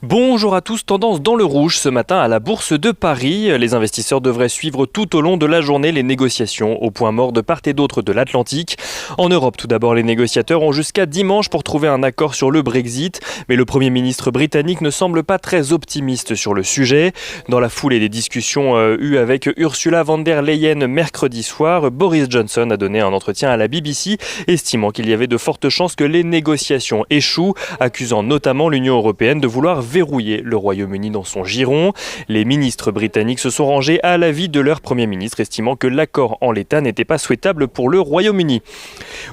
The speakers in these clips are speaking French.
Bonjour à tous, tendance dans le rouge ce matin à la Bourse de Paris. Les investisseurs devraient suivre tout au long de la journée les négociations au point mort de part et d'autre de l'Atlantique. En Europe, tout d'abord, les négociateurs ont jusqu'à dimanche pour trouver un accord sur le Brexit. Mais le Premier ministre britannique ne semble pas très optimiste sur le sujet. Dans la foulée des discussions eues avec Ursula von der Leyen mercredi soir, Boris Johnson a donné un entretien à la BBC, estimant qu'il y avait de fortes chances que les négociations échouent, accusant notamment l'Union européenne de vouloir verrouiller le Royaume-Uni dans son giron. Les ministres britanniques se sont rangés à l'avis de leur Premier ministre, estimant que l'accord en l'état n'était pas souhaitable pour le Royaume-Uni.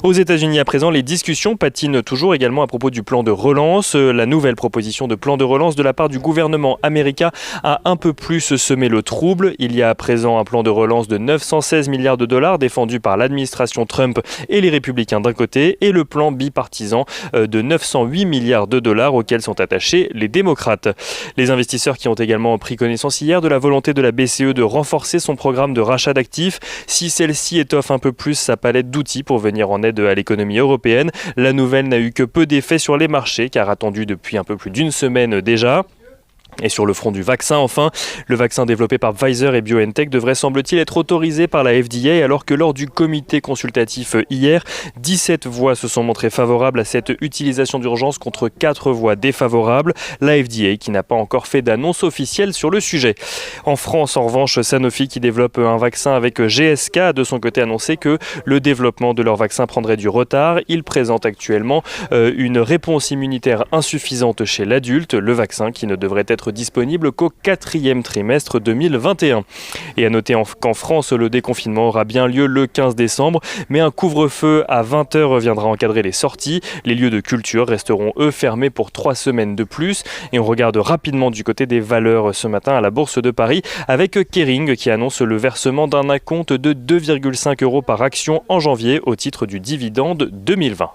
Aux États-Unis à présent, les discussions patinent toujours également à propos du plan de relance. La nouvelle proposition de plan de relance de la part du gouvernement américain a un peu plus semé le trouble. Il y a à présent un plan de relance de 916 milliards de dollars défendu par l'administration Trump et les républicains d'un côté, et le plan bipartisan de 908 milliards de dollars auquel sont attachés les démocrates. Les investisseurs qui ont également pris connaissance hier de la volonté de la BCE de renforcer son programme de rachat d'actifs. Si celle-ci étoffe un peu plus sa palette d'outils pour venir en aide à l'économie européenne, la nouvelle n'a eu que peu d'effet sur les marchés, car attendu depuis un peu plus d'une semaine déjà. Et sur le front du vaccin, enfin, le vaccin développé par Pfizer et BioNTech devrait, semble-t-il, être autorisé par la FDA, alors que lors du comité consultatif hier, 17 voix se sont montrées favorables à cette utilisation d'urgence contre 4 voix défavorables. La FDA qui n'a pas encore fait d'annonce officielle sur le sujet. En France, en revanche, Sanofi, qui développe un vaccin avec GSK, a de son côté annoncé que le développement de leur vaccin prendrait du retard. Il présente actuellement une réponse immunitaire insuffisante chez l'adulte, le vaccin qui ne devrait être disponible qu'au 4e trimestre 2021. Et à noter qu'en France, le déconfinement aura bien lieu le 15 décembre, mais un couvre-feu à 20h viendra encadrer les sorties. Les lieux de culture resteront, eux, fermés pour 3 semaines de plus. Et on regarde rapidement du côté des valeurs ce matin à la Bourse de Paris, avec Kering qui annonce le versement d'un acompte de 2,5 € par action en janvier au titre du dividende 2020.